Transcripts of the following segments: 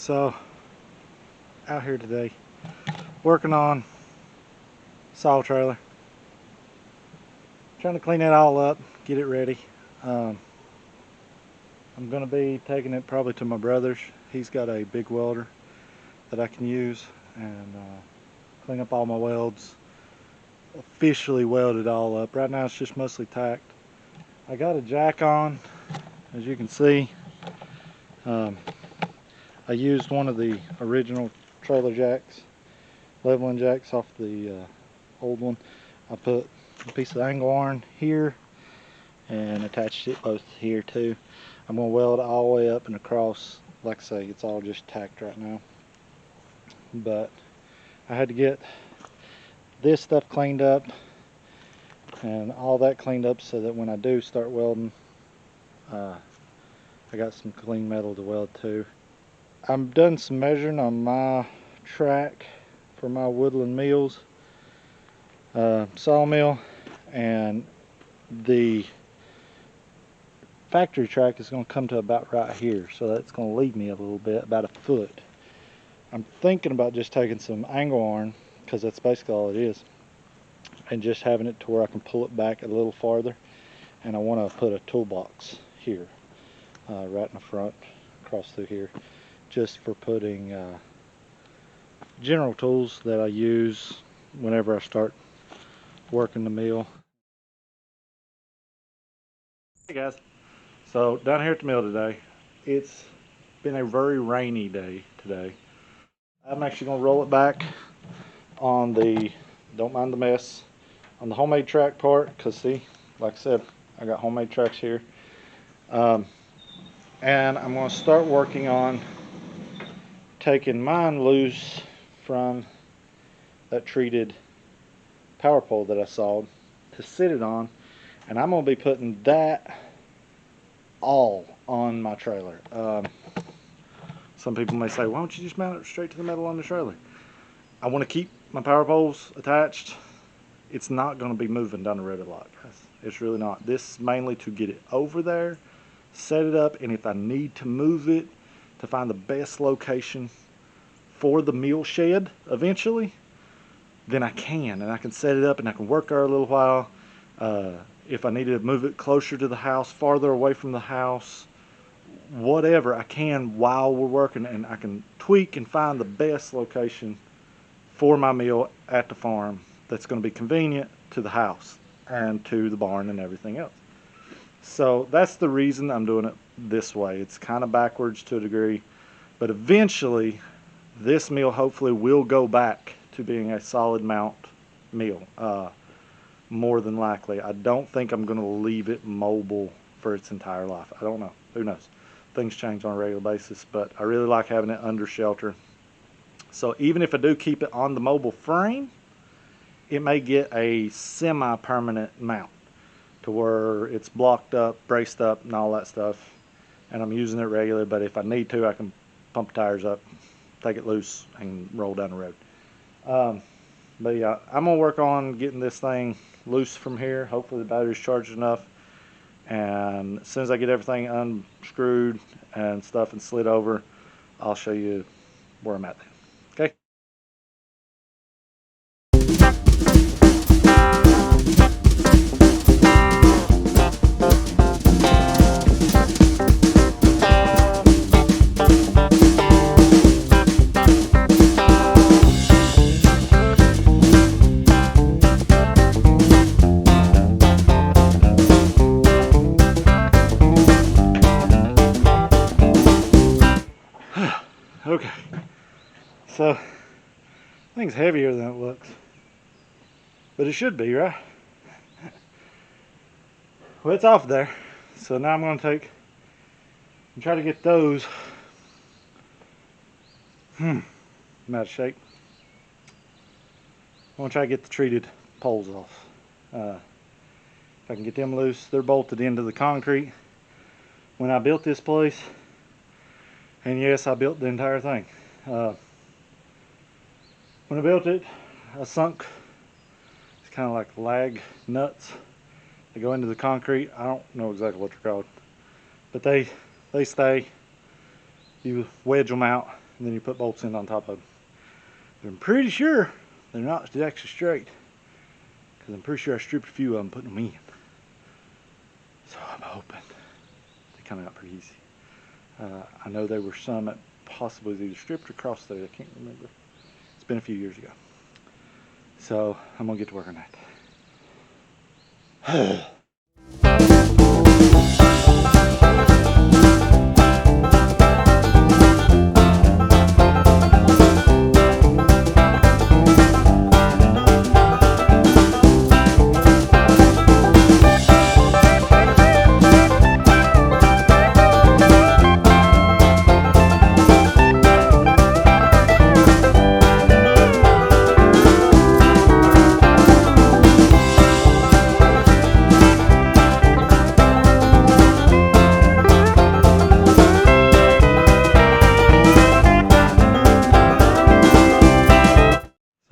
So, out here today, working on saw trailer. Trying to clean it all up, get it ready. I'm going to be taking it probably to my brother's. He's got a big welder that I can use and clean up all my welds. Officially weld it all up. Right now it's just mostly tacked. I got a jack on, as you can see. I used one of the original trailer jacks, leveling jacks off the old one. I put a piece of angle iron here and attached it both here too. I'm going to weld it all the way up and across. Like I say, it's all just tacked right now. But I had to get this stuff cleaned up and all that cleaned up so that when I do start welding, I got some clean metal to weld to. I've done some measuring on my track for my woodland mills, sawmill, and the factory track is going to come to about right here, so that's going to leave me a little bit, about a foot. I'm thinking about just taking some angle iron, because that's basically all it is, and just having it to where I can pull it back a little farther. And I want to put a toolbox here, right in the front, across through here, just for putting general tools that I use whenever I start working the mill. Hey guys, so down here at the mill today, it's been a very rainy day today. I'm actually going to roll it back on the, don't mind the mess, on the homemade track part, because see, like I said, I got homemade tracks here. And I'm going to start working on taking mine loose from that treated power pole that I sawed to sit it on, and I'm going to be putting that all on my trailer. Some people may say, why don't you just mount it straight to the metal on the trailer? I want to keep my power poles attached. It's not going to be moving down the road a lot, guys. It's really not. This is mainly to get it over there, set it up, and if I need to move it to find the best location for the mill shed eventually, then I can, and I can set it up and I can work there a little while. If I need to move it closer to the house, farther away from the house, whatever, I can while we're working, and I can tweak and find the best location for my mill at the farm that's going to be convenient to the house and to the barn and everything else. So that's the reason I'm doing it this way. It's kind of backwards to a degree, but eventually this mill hopefully will go back to being a solid mount mill, more than likely. I don't think I'm going to leave it mobile for its entire life. I don't know. Who knows? Things change on a regular basis, but I really like having it under shelter. So even if I do keep it on the mobile frame, it may get a semi-permanent mount to where it's blocked up, braced up, and all that stuff. And I'm using it regularly, but if I need to, I can pump tires up, take it loose, and roll down the road. But yeah, I'm going to work on getting this thing loose from here. Hopefully the battery's charged enough. And as soon as I get everything unscrewed and stuff and slid over, I'll show you where I'm at then. Okay? Okay, so thing's heavier than it looks, but it should be, right? Well, it's off there, so now I'm going to take and try to get those. I'm out of shape. I'm going to try to get the treated poles off. If I can get them loose, they're bolted into the concrete. When I built this place, and yes, I built the entire thing. When I built it, I sunk, it's kind of like lag nuts that go into the concrete. I don't know exactly what they're called, but they stay. You wedge them out and then you put bolts in on top of them. But I'm pretty sure they're not actually straight, because I'm pretty sure I stripped a few of them putting them in. So I'm hoping they come out pretty easy. I know there were some that possibly was either stripped or crossed there. I can't remember. It's been a few years ago. So I'm gonna get to work on that.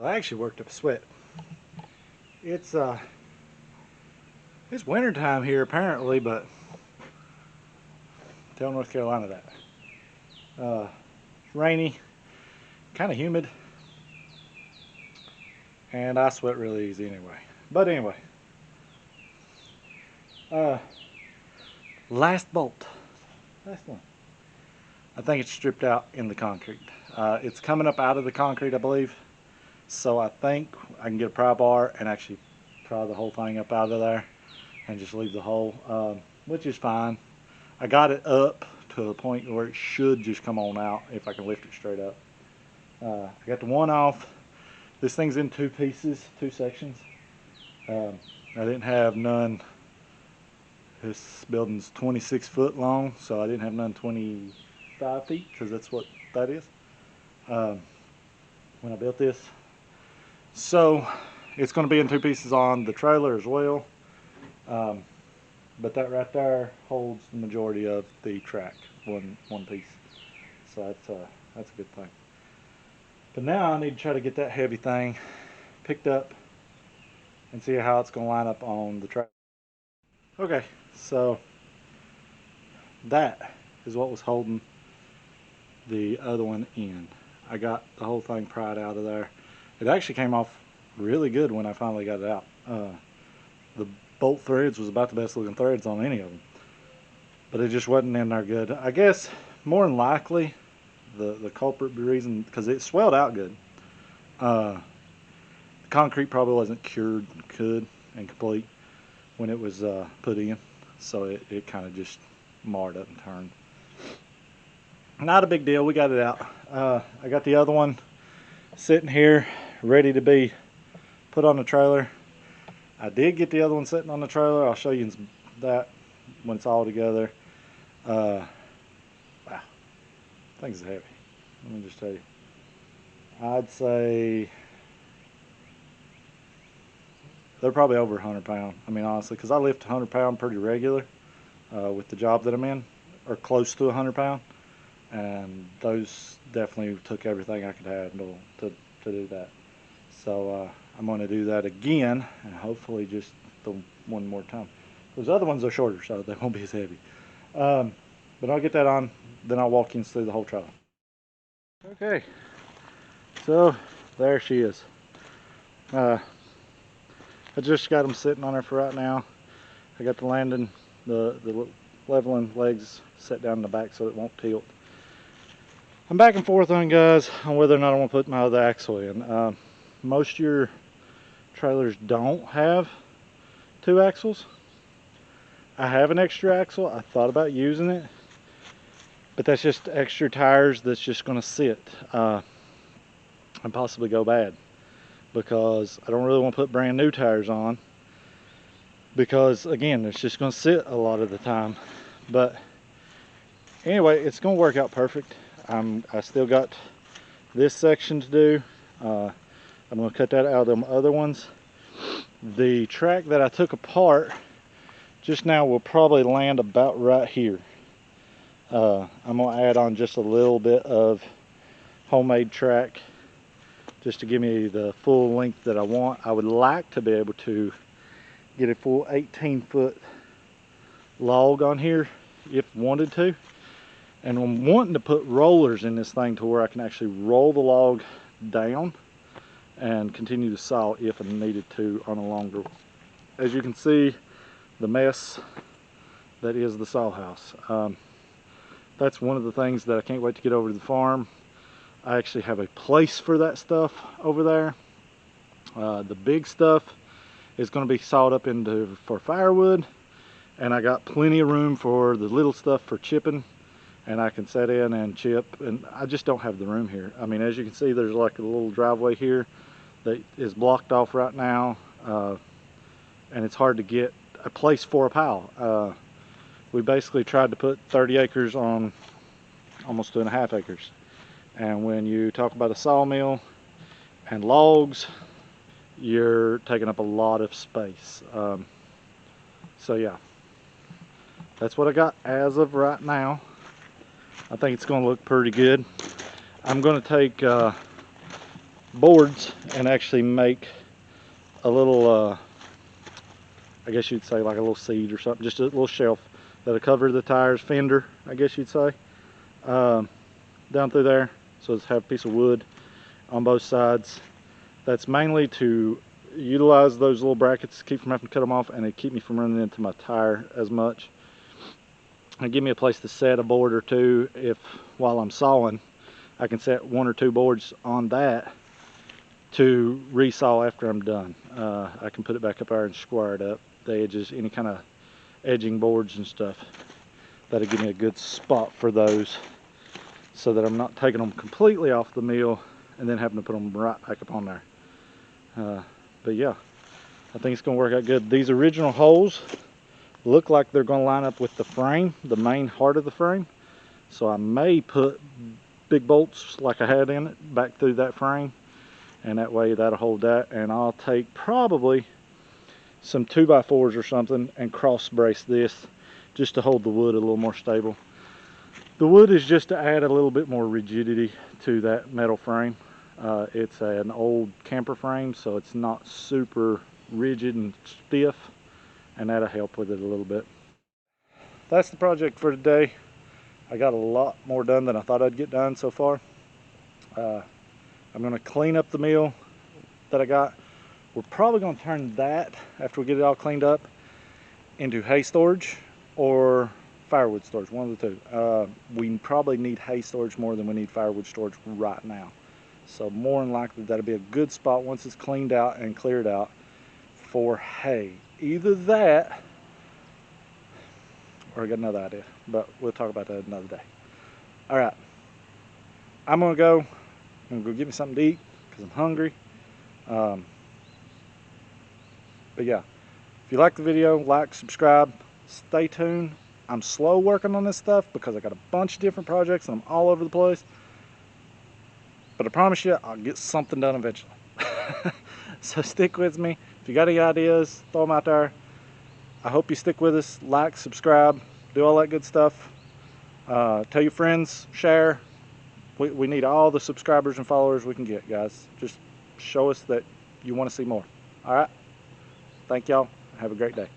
I actually worked up a sweat. It's winter time here apparently, but tell North Carolina that. Rainy, kind of humid, and I sweat really easy anyway. But anyway, last bolt, last one. I think it's stripped out in the concrete. It's coming up out of the concrete, I believe. So I think I can get a pry bar and actually pry the whole thing up out of there and just leave the hole, which is fine. I got it up to a point where it should just come on out if I can lift it straight up. I got the one off. This thing's in two pieces, two sections. I didn't have none. This building's 26 foot long, so I didn't have none 25 feet because that's what that is when I built this. So it's going to be in two pieces on the trailer as well, but that right there holds the majority of the track, one piece. So that's a good thing. But now I need to try to get that heavy thing picked up and see how it's going to line up on the trailer. Okay, so that is what was holding the other one in. I got the whole thing pried out of there. It actually came off really good when I finally got it out. The bolt threads was about the best looking threads on any of them, but it just wasn't in there good. I guess more than likely the culprit reason, because it swelled out good. The concrete probably wasn't cured good and complete when it was put in, so it kind of just marred up and turned. Not a big deal, we got it out. I got the other one sitting here ready to be put on the trailer. I did get the other one sitting on the trailer. I'll show you that when it's all together. Wow, things are heavy. Let me just tell you. I'd say they're probably over 100 pounds. I mean, honestly, because I lift 100 pound pretty regular with the job that I'm in, or close to 100 pound, and those definitely took everything I could handle to do that. So I'm going to do that again, and hopefully just the one more time. Those other ones are shorter, so they won't be as heavy. But I'll get that on, then I'll walk you through the whole trailer. Okay, so there she is. I just got them sitting on her for right now. I got the landing, the leveling legs set down in the back so it won't tilt. I'm back and forth on, guys, on whether or not I want to put my other axle in. Most of your trailers don't have two axles. I have an extra axle. I thought about using it, but that's just extra tires that's just going to sit and possibly go bad, because I don't really want to put brand new tires on, because again, it's just going to sit a lot of the time. But anyway, it's going to work out perfect. I still got this section to do. I'm going to cut that out of them other ones. The track that I took apart just now will probably land about right here. I'm going to add on just a little bit of homemade track just to give me the full length that I want. I would like to be able to get a full 18-foot log on here if wanted to. And I'm wanting to put rollers in this thing to where I can actually roll the log down and continue to saw if I needed to on a longer. As you can see, the mess that is the saw house. That's one of the things that I can't wait to get over to the farm. I actually have a place for that stuff over there. The big stuff is going to be sawed up into for firewood, and I got plenty of room for the little stuff for chipping, and I can set in and chip, and I just don't have the room here. I mean, as you can see, there's like a little driveway here that is blocked off right now, and it's hard to get a place for a pile. We basically tried to put 30 acres on almost 2.5 acres, and when you talk about a sawmill and logs, you're taking up a lot of space. So yeah, that's what I got as of right now. I think it's going to look pretty good. I'm going to take boards and actually make a little, I guess you'd say like a little seat or something, just a little shelf that'll cover the tires fender, I guess you'd say, down through there. So it's have a piece of wood on both sides. That's mainly to utilize those little brackets, keep from having to cut them off, and they keep me from running into my tire as much. And give me a place to set a board or two. If while I'm sawing, I can set 1 or 2 boards on that to resaw after I'm done. I can put it back up there and square it up, the edges, any kind of edging boards and stuff. That'll give me a good spot for those, so that I'm not taking them completely off the mill and then having to put them right back up on there. But yeah, I think it's going to work out good. These original holes look like they're going to line up with the frame, the main heart of the frame. So I may put big bolts like I had in it back through that frame, and that way that'll hold that. And I'll take probably some 2x4s or something and cross brace this just to hold the wood a little more stable. The wood is just to add a little bit more rigidity to that metal frame. It's an old camper frame, so it's not super rigid and stiff, and that'll help with it a little bit. That's the project for today. I got a lot more done than I thought I'd get done so far. I'm going to clean up the mill that I got. We're probably going to turn that, after we get it all cleaned up, into hay storage or firewood storage, one of the two. We probably need hay storage more than we need firewood storage right now. So more than likely that'll be a good spot once it's cleaned out and cleared out for hay. Either that, or I got another idea, but we'll talk about that another day. All right, I'm gonna go get me something to eat because I'm hungry. But yeah, if you like the video, like, subscribe, stay tuned. I'm slow working on this stuff because I got a bunch of different projects and I'm all over the place. But I promise you, I'll get something done eventually. So stick with me. If you got any ideas, throw them out there. I hope you stick with us. Like, subscribe, do all that good stuff. Tell your friends, share. We need all the subscribers and followers we can get, guys. Just show us that you want to see more. All right? Thank y'all. Have a great day.